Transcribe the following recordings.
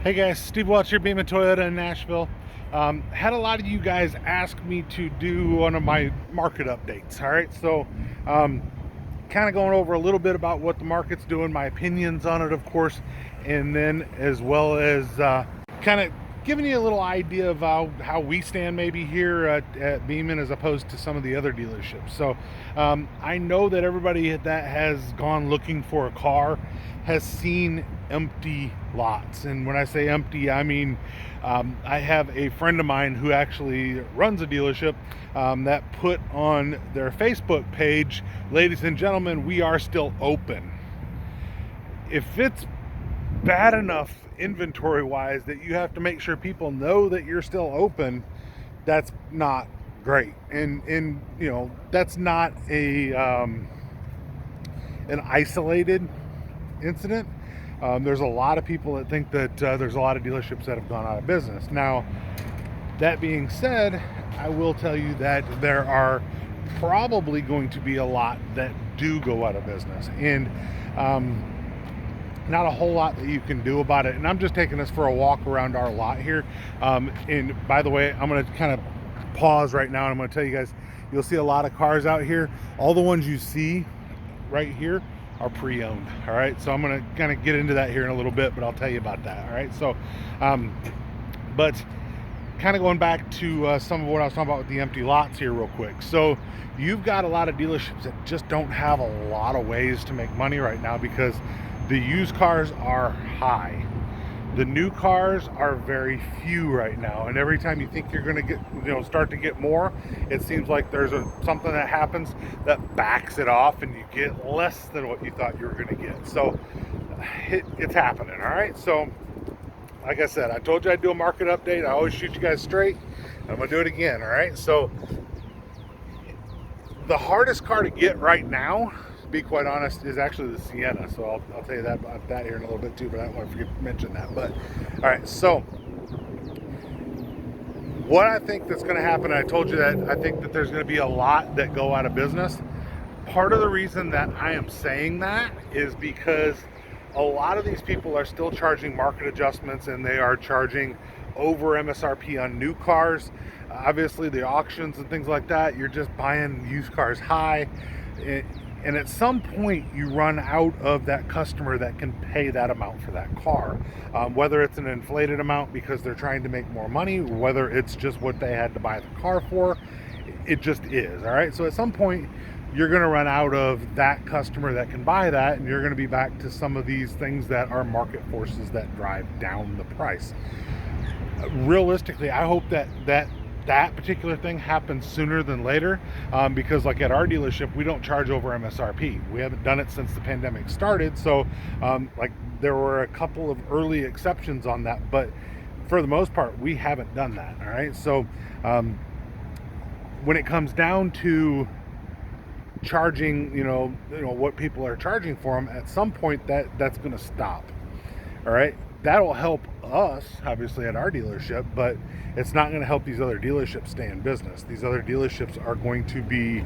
Hey guys, Steve Welch here, Beaman Toyota in Nashville. Had a lot of you guys ask me to do one of my market updates. All right, so um, kind of going over a little bit about what the market's doing, my opinions on it, of course, and then as well as kind of giving you a little idea of how we stand maybe here at Beaman as opposed to some of the other dealerships. So I know that everybody that has gone looking for a car has seen empty lots. And when I say empty, I mean I have a friend of mine who actually runs a dealership that put on their Facebook page, ladies and gentlemen, we are still open. If it's bad enough inventory wise that you have to make sure people know that you're still open, that's not great. And you know, that's not a an isolated incident. There's a lot of people that think that there's a lot of dealerships that have gone out of business. Now, that being said, I will tell you that there are probably going to be a lot that do go out of business, and not a whole lot that you can do about it. And I'm just taking us for a walk around our lot here. And by the way, I'm going to kind of pause right now, and I'm going to tell you guys, you'll see a lot of cars out here. All the ones you see right here are pre-owned. All right, so I'm going to kind of get into that here in a little bit, but I'll tell you about that. All right, so but kind of going back to some of what I was talking about with the empty lots here real quick. So you've got a lot of dealerships that just don't have a lot of ways to make money right now because the used cars are high. The new cars are very few right now, and every time you think you're going to get, start to get more, it seems like there's something that happens that backs it off, and you get less than what you thought you were going to get. So it's happening. All right. So, like I said, I told you I'd do a market update. I always shoot you guys straight. I'm going to do it again. All right. So, the hardest car to get right now, to be quite honest, is actually the Sienna. So I'll tell you that about that here in a little bit too, but I don't want to forget to mention that. But all right, so what I think that's going to happen, I told you that I think that there's going to be a lot that go out of business. Part of the reason that I am saying that is because a lot of these people are still charging market adjustments, and they are charging over MSRP on new cars. Obviously, the auctions and things like that, you're just buying used cars high. And at some point, you run out of that customer that can pay that amount for that car. Whether it's an inflated amount because they're trying to make more money, whether it's just what they had to buy the car for, it just is. All right. So at some point, you're going to run out of that customer that can buy that, and you're going to be back to some of these things that are market forces that drive down the price. Realistically, I hope that particular thing happens sooner than later, because like at our dealership, we don't charge over MSRP. We haven't done it since the pandemic started. So like there were a couple of early exceptions on that, but for the most part, we haven't done that. All right. So when it comes down to charging, what people are charging for them, at some point that's going to stop. All right. That'll help us, obviously, at our dealership, but it's not going to help these other dealerships stay in business. These other dealerships are going to be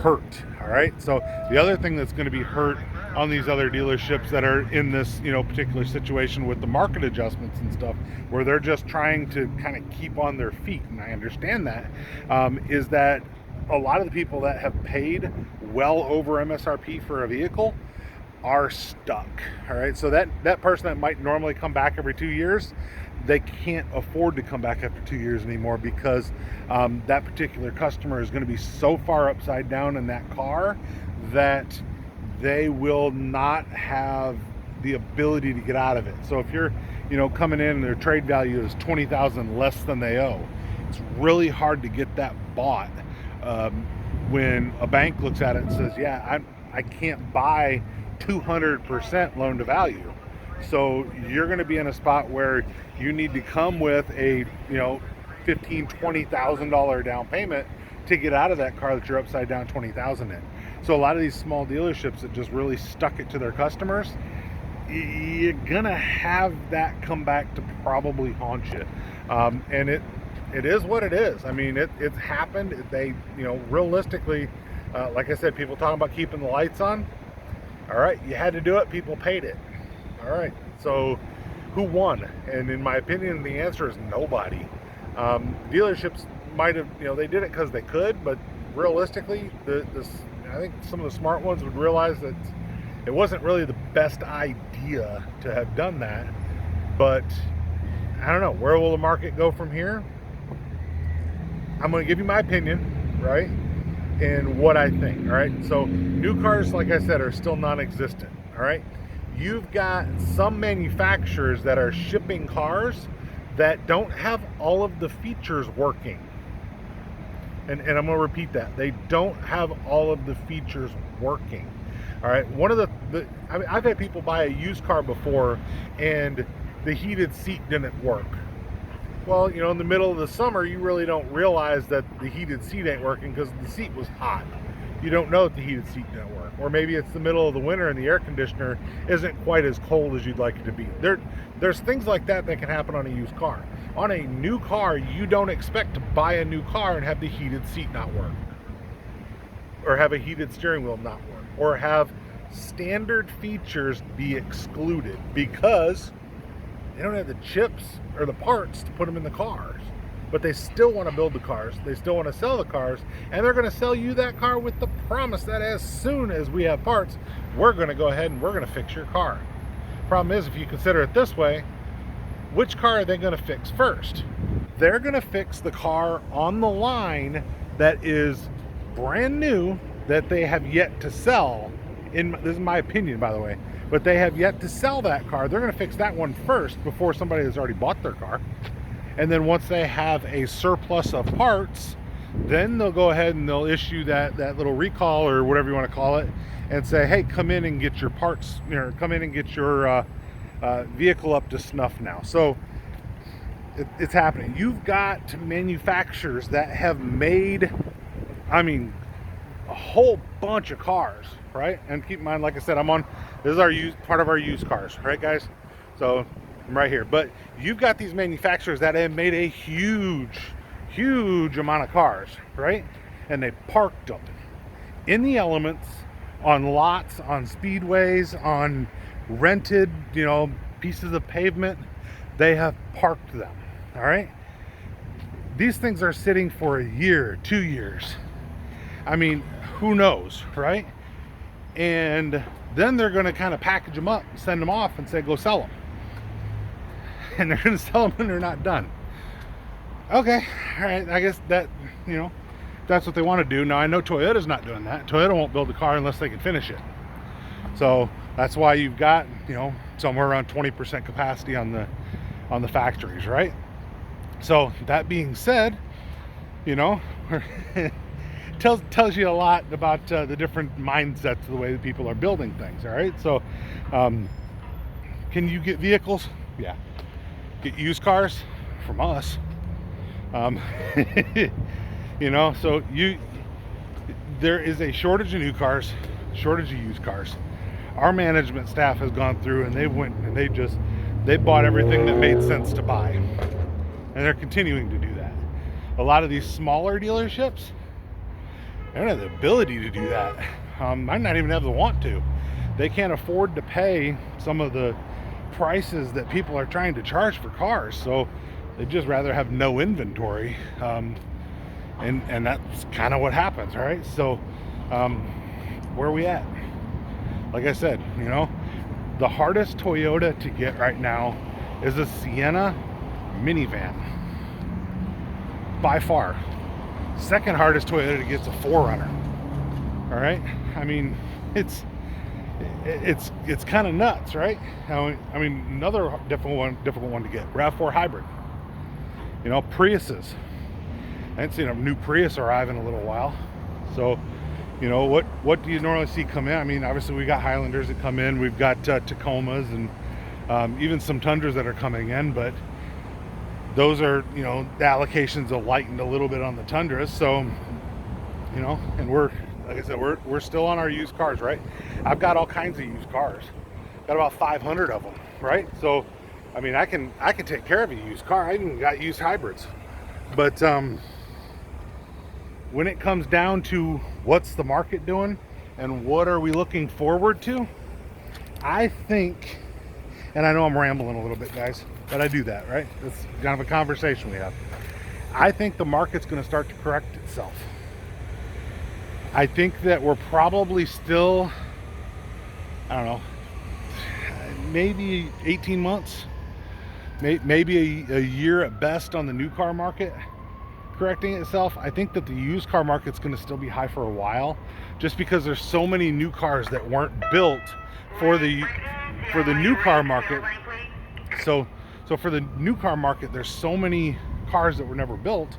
hurt. All right. So the other thing that's going to be hurt on these other dealerships that are in this, particular situation with the market adjustments and stuff, where they're just trying to kind of keep on their feet, and I understand that, is that a lot of the people that have paid well over MSRP for a vehicle are stuck. All right, so that person that might normally come back every 2 years, they can't afford to come back after 2 years anymore because that particular customer is going to be so far upside down in that car that they will not have the ability to get out of it. So if you're coming in and their trade value is $20,000 less than they owe, it's really hard to get that bought. When a bank looks at it and says, yeah, I can't buy 200% loan to value. So you're going to be in a spot where you need to come with a $15,000-$20,000 down payment to get out of that car that you're upside down 20,000 in. So a lot of these small dealerships that just really stuck it to their customers, you're gonna have that come back to probably haunt you. And it is what it is. I mean, it's happened. They, realistically, like I said, people talking about keeping the lights on. All right, you had to do it. People paid it. All right, so who won? And in my opinion, the answer is nobody. Dealerships might have, they did it because they could, but realistically, I think some of the smart ones would realize that it wasn't really the best idea to have done that. But I don't know, where will the market go from here? I'm going to give you my opinion, right? And what I think, all right? So new cars, like I said, are still non-existent, all right? You've got some manufacturers that are shipping cars that don't have all of the features working. And I'm going to repeat that. They don't have all of the features working. All right. One of I've had people buy a used car before and the heated seat didn't work. Well, in the middle of the summer, you really don't realize that the heated seat ain't working because the seat was hot. You don't know that the heated seat didn't work. Or maybe it's the middle of the winter and the air conditioner isn't quite as cold as you'd like it to be. There's things like that can happen on a used car. On a new car, you don't expect to buy a new car and have the heated seat not work. Or have a heated steering wheel not work. Or have standard features be excluded because they don't have the chips or the parts to put them in the cars. But they still want to build the cars. They still want to sell the cars. And they're going to sell you that car with the promise that as soon as we have parts, we're going to go ahead and we're going to fix your car. Problem is, if you consider it this way, which car are they going to fix first? They're going to fix the car on the line that is brand new that they have yet to sell. This is my opinion, by the way. But they have yet to sell that car. They're going to fix that one first before somebody has already bought their car. And then once they have a surplus of parts, then they'll go ahead and they'll issue that little recall or whatever you want to call it and say, hey, come in and get your parts, come in and get your vehicle up to snuff now. So it's happening. You've got manufacturers that have made, a whole bunch of cars, right? And keep in mind, like I said, this is part of our used cars, right, guys? So I'm right here. But you've got these manufacturers that have made a huge amount of cars, right? And they parked them in the elements, on lots, on speedways, on rented, pieces of pavement. They have parked them, all right? These things are sitting for a year, 2 years. Who knows, right? And then they're going to kind of package them up, send them off and say, go sell them. And they're going to sell them when they're not done. Okay, all right, I guess that, that's what they want to do. Now, I know Toyota's not doing that. Toyota won't build a car unless they can finish it. So that's why you've got, somewhere around 20% capacity on the factories, right? So that being said, tells you a lot about the different mindsets of the way that people are building things, all right? So can you get vehicles? Yeah. Get used cars from us. So there is a shortage of new cars, shortage of used cars. Our management staff has gone through and they bought everything that made sense to buy. And they're continuing to do that. A lot of these smaller dealerships, they don't have the ability to do that. Might not even have the want to. They can't afford to pay some of the prices that people are trying to charge for cars, so they'd just rather have no inventory, and that's kind of what happens, right? So where are we at? Like I said, the hardest Toyota to get right now is a Sienna minivan, by far. Second hardest Toyota to get is a 4Runner. All right, it's kind of nuts, right? Another difficult one to get, RAV4 hybrid. Priuses. I haven't seen a new Prius arrive in a little while. So, what do you normally see come in? Obviously we got Highlanders that come in. We've got Tacomas and even some Tundras that are coming in, but those are, the allocations are lightened a little bit on the Tundras. So, and we're, like I said, we're still on our used cars, right? I've got all kinds of used cars. Got about 500 of them, right? So, I can take care of a used car. I even got used hybrids. But when it comes down to what's the market doing and what are we looking forward to, I think And I know I'm rambling a little bit, guys, but I do that, right? It's kind of a conversation we have. I think the market's going to start to correct itself. I think that we're probably still, I don't know, maybe 18 months, maybe a year at best on the new car market correcting itself. I think that the used car market's going to still be high for a while, just because there's so many new cars that weren't built for the new car market. So for the new car market, there's so many cars that were never built,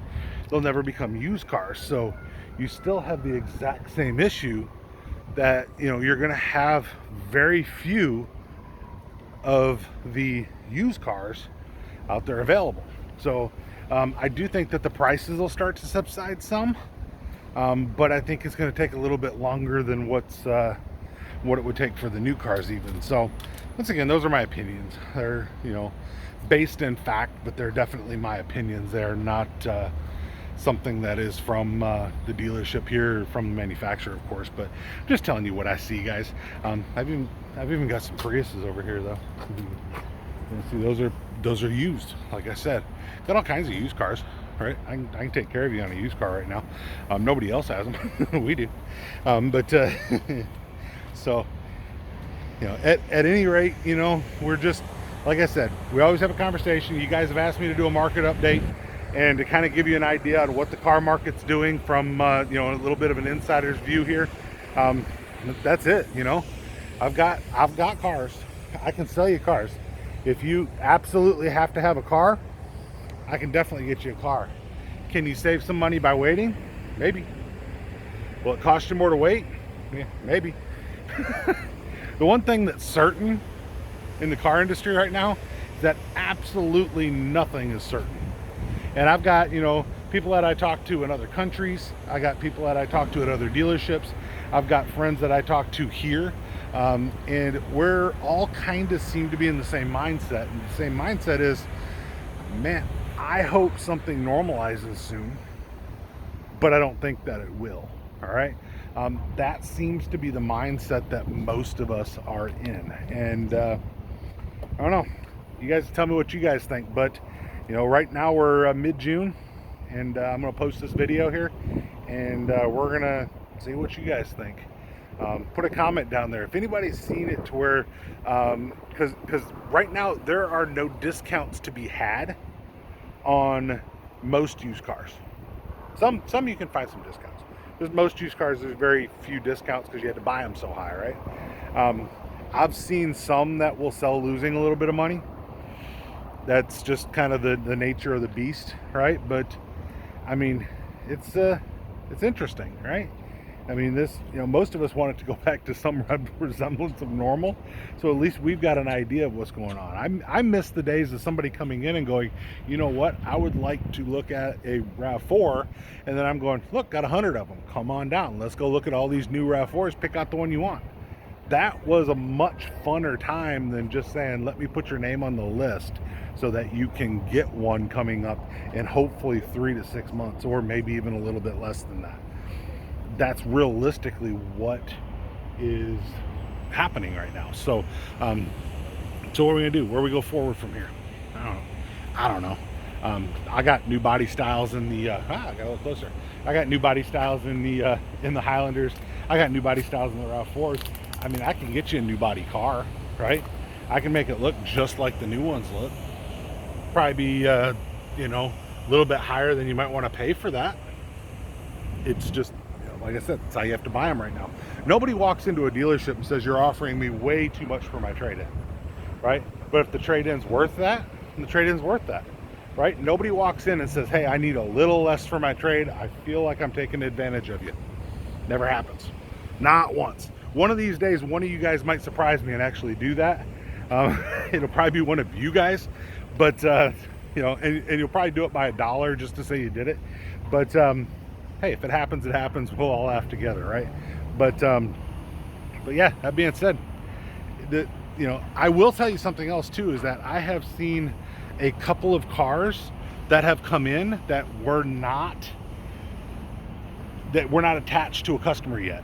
they'll never become used cars. So you still have the exact same issue that, you know, you're going to have very few of the used cars out there available. So I do think that the prices will start to subside some, but I think it's going to take a little bit longer than what it would take for the new cars even. So once again, those are my opinions. They're, you know, based in fact, but they're definitely my opinions. They're not something that is from the dealership here, from the manufacturer, of course, but just telling you what I see, guys. I've even got some Priuses over here, though. You see, those are used. Like I said, got all kinds of used cars, right? I can take care of you on a used car right now. Nobody else has them. We do. So, you know, at any rate, you know, we're just, like I said, we always have a conversation. You guys have asked me to do a market update and to kind of give you an idea on what the car market's doing from, you know, a little bit of an insider's view here. That's it. You know, I've got cars. I can sell you cars. If you absolutely have to have a car, I can definitely get you a car. Can you save some money by waiting? Maybe. Will it cost you more to wait? Yeah, maybe. The one thing that's certain in the car industry right now is that absolutely nothing is certain. And I've got, you know, people that I talk to in other countries. I got people that I talk to at other dealerships. I've got friends that I talk to here. And we're all kind of seem to be in the same mindset. And the same mindset is, man, I hope something normalizes soon, but I don't think that it will. All right. That seems to be the mindset that most of us are in. And I don't know. You guys tell me what you guys think. But, you know, right now we're mid-June, and I'm going to post this video here, and we're going to see what you guys think. Put a comment down there if anybody's seen it to where, because right now there are no discounts to be had on most used cars. Some you can find some discounts. There's most used cars, there's very few discounts because you had to buy them so high, right? I've seen some that will sell losing a little bit of money. That's just kind of the nature of the beast, right? But I mean, it's interesting, right? I mean, this, you know, most of us want it to go back to some resemblance of normal. So at least we've got an idea of what's going on. I miss the days of somebody coming in and going, you know what, I would like to look at a RAV4, and then I'm going, look, got 100 of them. Come on down. Let's go look at all these new RAV4s. Pick out the one you want. That was a much funner time than just saying, let me put your name on the list so that you can get one coming up in hopefully 3 to 6 months, or maybe even a little bit less than that. That's realistically what is happening right now. So so what are we gonna do? Where we go forward from here? I don't know. I got new body styles in the I got a little closer. I got new body styles in the Highlanders. I got new body styles in the RAV4s. I mean, I can get you a new body car, right? I can make it look just like the new ones look. Probably be you know, a little bit higher than you might want to pay for that. It's just, like I said, that's how you have to buy them right now. Nobody walks into a dealership and says, you're offering me way too much for my trade-in, right? But if the trade-in's worth that, then the trade-in's worth that, right? Nobody walks in and says, hey, I need a little less for my trade. I feel like I'm taking advantage of you. Never happens. Not once. One of these days, one of you guys might surprise me and actually do that. It'll probably be one of you guys, but, you know, and you'll probably do it by $1 just to say you did it. But, hey, if it happens, it happens. We'll all laugh together, right? But yeah, that being said, you know, I will tell you something else too, is that I have seen a couple of cars that have come in that were not attached to a customer yet.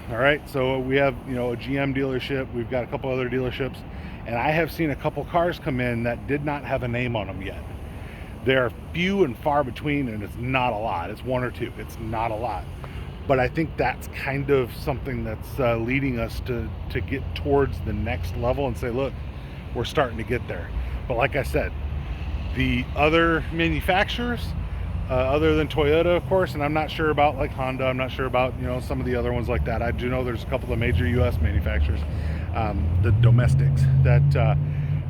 All right, so we have, you know, a GM dealership. We've got a couple other dealerships, And I have seen a couple cars come in that did not have a name on them yet. They're few and far between, and it's not a lot. It's one or two. It's not a lot. But I think that's kind of something that's leading us to get towards the next level and say, look, we're starting to get there. But like I said, the other manufacturers, other than Toyota, of course, and I'm not sure about like Honda, I'm not sure about, you know, some of the other ones like that. I do know there's a couple of major U.S. manufacturers, the domestics, that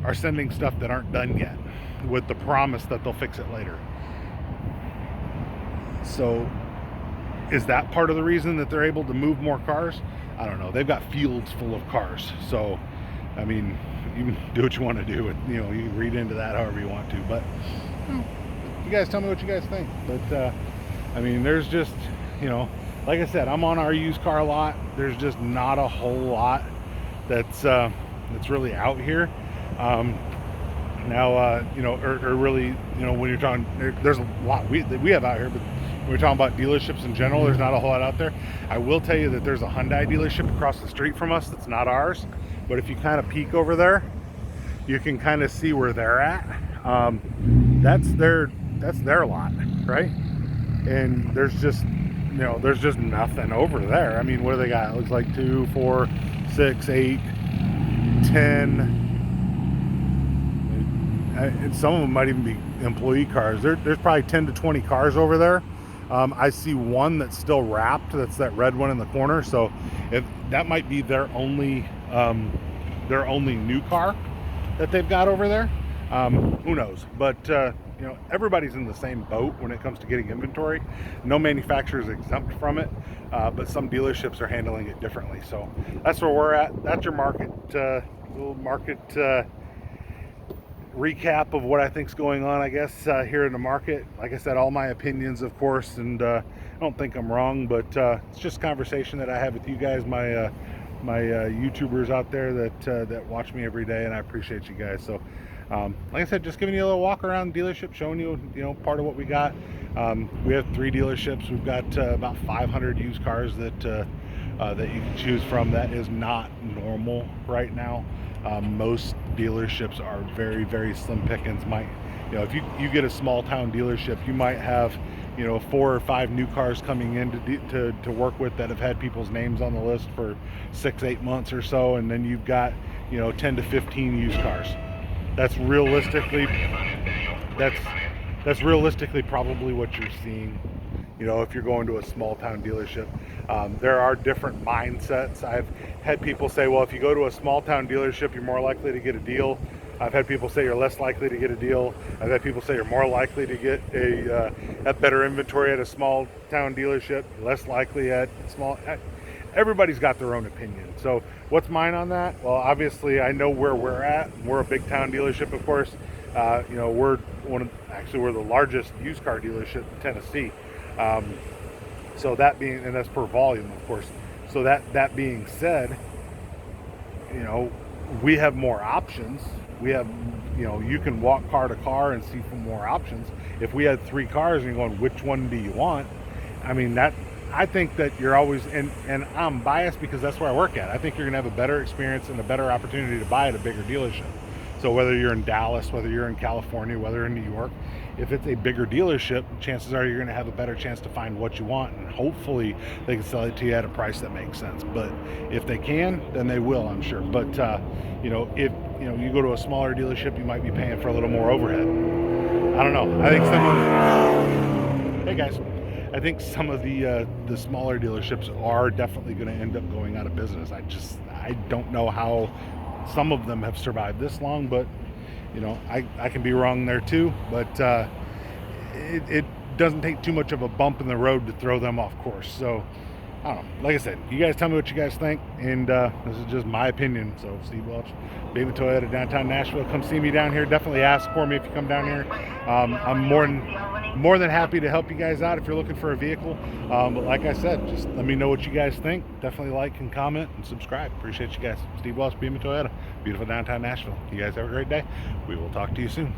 are sending stuff that aren't done yet with the promise that they'll fix it later. So is that part of the reason that they're able to move more cars? I don't know. They've got fields full of cars. So, I mean, you can do what you want to do. You know, you can read into that however you want to. But you guys tell me what you guys think. But, I mean, there's just, you know, like I said, I'm on our used car lot. There's just not a whole lot that's really out here. Now, you know, or really, you know, when you're talking, there's a lot that we have out here, but when we're talking about dealerships in general, there's not a whole lot out there. I will tell you that there's a Hyundai dealership across the street from us that's not ours, but if you kind of peek over there, you can kind of see where they're at. That's their lot, right? And there's just, you know, there's just nothing over there. I mean, what do they got? It looks like 2, 4, 6, 8, 10. And some of them might even be employee cars. There's probably 10 to 20 cars over there. I see one that's still wrapped. That's that red one in the corner. So if that might be their only new car that they've got over there. Who knows? But you know, everybody's in the same boat when it comes to getting inventory. No manufacturer is exempt from it, but some dealerships are handling it differently. So that's where we're at. That's your little market recap of what I think's going on, I guess, here in the market. Like I said, all my opinions, of course, and I don't think I'm wrong, but it's just conversation that I have with you guys, my YouTubers out there that watch me every day, and I appreciate you guys. So like I said, just giving you a little walk around dealership, showing you, you know, part of what we got. We have 3 dealerships. We've got about 500 used cars that you can choose from. That is not normal right now. Most dealerships are very, very slim pickings. You know, if you get a small town dealership, you might have, you know, 4 or 5 new cars coming in to work with that have had people's names on the list for 6-8 months or so, and then you've got, you know, 10 to 15 used cars. That's realistically probably what you're seeing, you know, if you're going to a small town dealership. There are different mindsets. I've had people say, well, if you go to a small town dealership, you're more likely to get a deal. I've had people say you're less likely to get a deal. I've had people say you're more likely to get a better inventory at a small town dealership, less likely at small. Everybody's got their own opinion. So what's mine on that? Well, obviously I know where we're at. We're a big town dealership, of course. You know, we're we're the largest used car dealership in Tennessee. So that being, and that's per volume, of course. So that being said, you know, we have more options. We have, you know, you can walk car to car and see for more options. If we had 3 cars and you're going, which one do you want? I mean, I think that you're always, and I'm biased because that's where I work at. I think you're gonna have a better experience and a better opportunity to buy at a bigger dealership. So whether you're in Dallas, whether you're in California, whether you're in New York, if it's a bigger dealership, chances are you're going to have a better chance to find what you want, and hopefully they can sell it to you at a price that makes sense. But if they can, then they will, I'm sure. But you know, if you go to a smaller dealership, you might be paying for a little more overhead. I don't know. I think hey guys, I think some of the smaller dealerships are definitely going to end up going out of business. I don't know how some of them have survived this long, but you know, I can be wrong there too. But it doesn't take too much of a bump in the road to throw them off course. So I don't know. Like I said, you guys tell me what you guys think, and this is just my opinion. So Steve Welch, Beatman Toyota, downtown Nashville. Come see me down here. Definitely ask for me if you come down here. I'm more than happy to help you guys out if you're looking for a vehicle. But like I said, just let me know what you guys think. Definitely like and comment and subscribe. Appreciate you guys. Steve Welch, Beatman Toyota, beautiful downtown Nashville. You guys have a great day. We will talk to you soon.